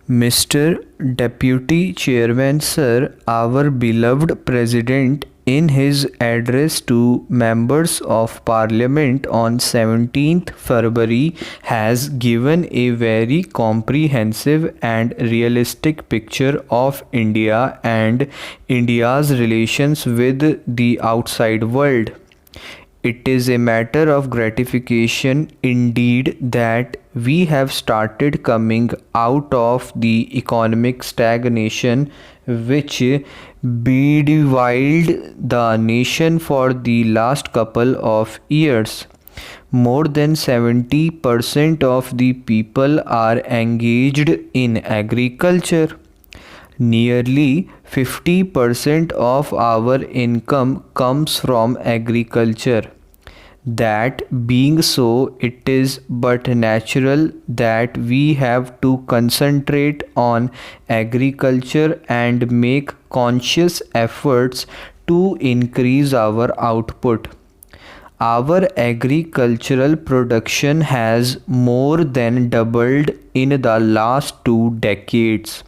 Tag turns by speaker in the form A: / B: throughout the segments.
A: Mr. Deputy Chairman Sir, our beloved President, in his address to members of Parliament on 17th February, has given a very comprehensive and realistic picture of India and India's relations with the outside world. It is a matter of gratification indeed that we have started coming out of the economic stagnation which bedeviled the nation for the last couple of years. More than 70% of the people are engaged in agriculture. Nearly 50% of our income comes from agriculture. That being so, it is but natural that we have to concentrate on agriculture and make conscious efforts to increase our output. Our agricultural production has more than doubled in the last 2 decades.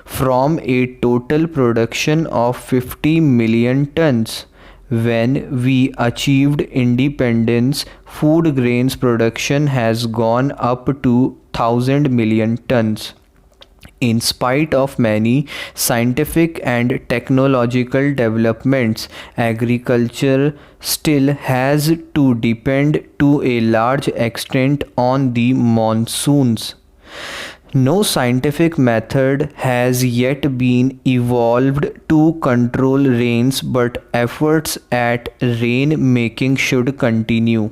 A: From a total production of 50 million tons, when we achieved independence, food grains production has gone up to 1000 million tons. In spite of many scientific and technological developments, agriculture still has to depend to a large extent on the monsoons. No scientific method has yet been evolved to control rains, but efforts at rain making should continue.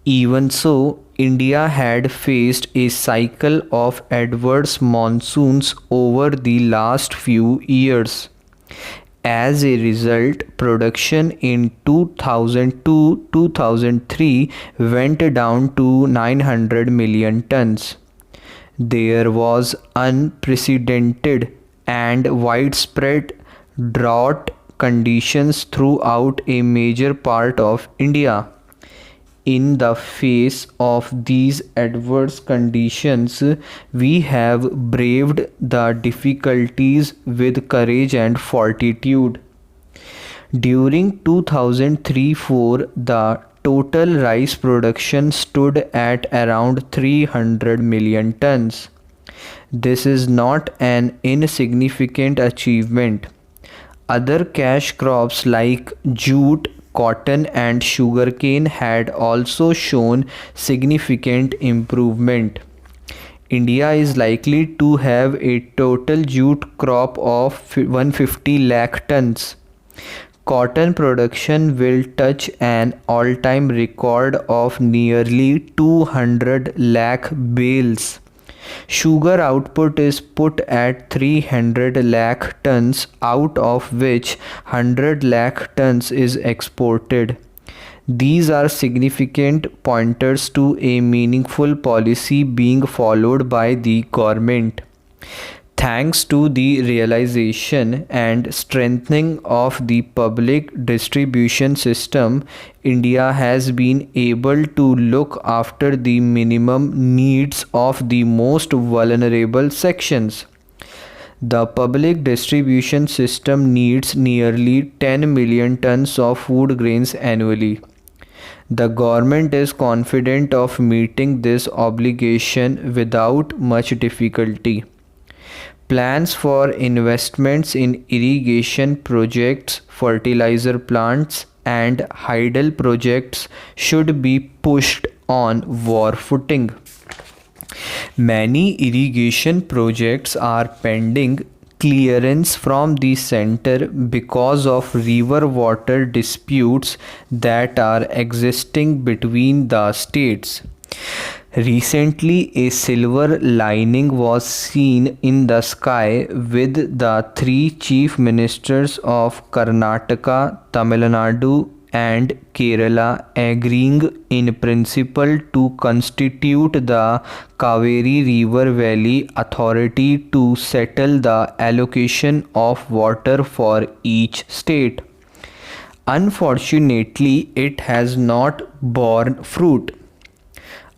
A: Even so, India had faced a cycle of adverse monsoons over the last few years. As a result, production in 2002-2003 went down to 900 million tons. There was unprecedented and widespread drought conditions throughout a major part of India. In the face of these adverse conditions, we have braved the difficulties with courage and fortitude. During 2003-4, the total rice production stood at around 300 million tons. This is not an insignificant achievement. Other cash crops like jute, cotton and sugarcane had also shown significant improvement. India is likely to have a total jute crop of 150 lakh tons. Cotton production will touch an all-time record of nearly 200 lakh bales. Sugar output is put at 300 lakh tons, out of which 100 lakh tons is exported. These are significant pointers to a meaningful policy being followed by the government. Thanks to the realization and strengthening of the public distribution system, India has been able to look after the minimum needs of the most vulnerable sections. The public distribution system needs nearly 10 million tons of food grains annually. The government is confident of meeting this obligation without much difficulty. Plans for investments in irrigation projects, fertilizer plants, and hydel projects should be pushed on war footing. Many irrigation projects are pending clearance from the center because of river water disputes that are existing between the states. Recently, a silver lining was seen in the sky with the three chief ministers of Karnataka, Tamil Nadu, and Kerala agreeing in principle to constitute the Kaveri River Valley Authority to settle the allocation of water for each state. Unfortunately, it has not borne fruit.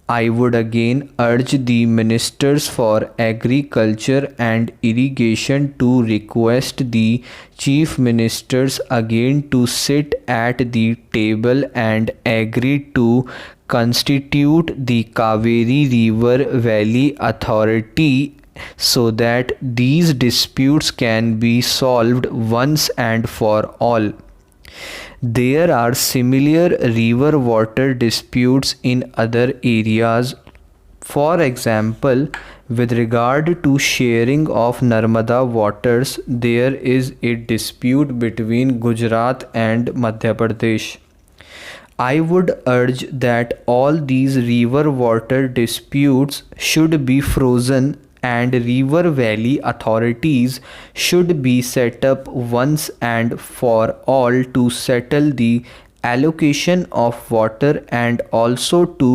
A: I would again urge the Ministers for Agriculture and Irrigation to request the Chief Ministers again to sit at the table and agree to constitute the Kaveri River Valley Authority so that these disputes can be solved once and for all. There are similar river water disputes in other areas. For example, with regard to sharing of Narmada waters, there is a dispute between Gujarat and Madhya Pradesh. I would urge that all these river water disputes should be frozen and river valley authorities should be set up once and for all to settle the allocation of water and also to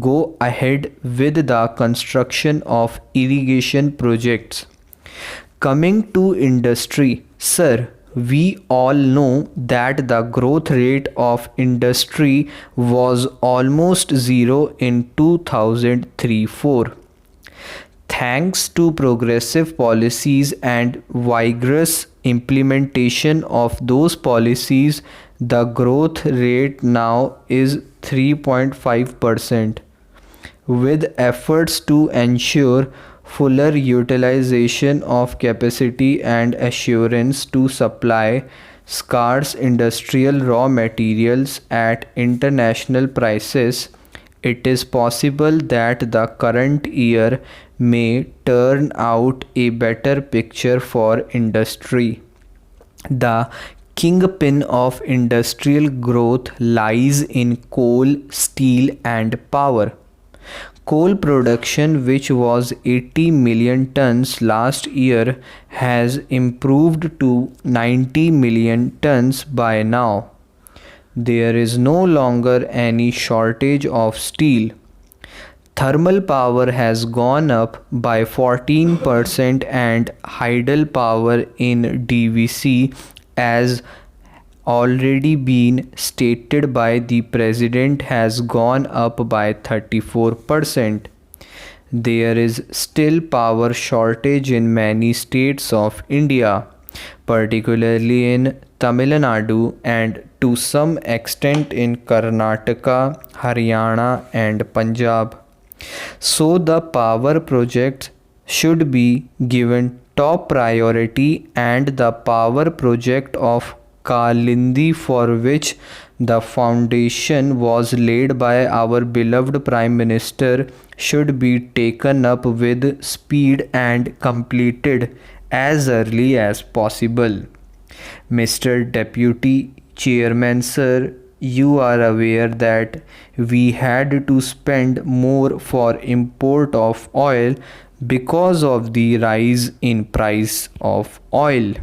A: go ahead with the construction of irrigation projects. Coming to industry, sir, we all know that the growth rate of industry was almost zero in 2003-4. Thanks to progressive policies and vigorous implementation of those policies, the growth rate now is 3.5%. With efforts to ensure fuller utilization of capacity and assurance to supply scarce industrial raw materials at international prices, it is possible that the current year may turn out a better picture for industry. The kingpin of industrial growth lies in coal, steel, and power. Coal production, which was 80 million tons last year, has improved to 90 million tons by now. There is no longer any shortage of steel. Thermal power has gone up by 14% and hydel power in DVC, as already been stated by the President, has gone up by 34%. There is still power shortage in many states of India, particularly in Tamil Nadu and to some extent in Karnataka, Haryana, and Punjab. So the power projects should be given top priority, and the power project of Kalindi, for which the foundation was laid by our beloved Prime Minister, should be taken up with speed and completed as early as possible. Mr. Deputy Chairman, sir, you are aware that we had to spend more for import of oil because of the rise in price of oil.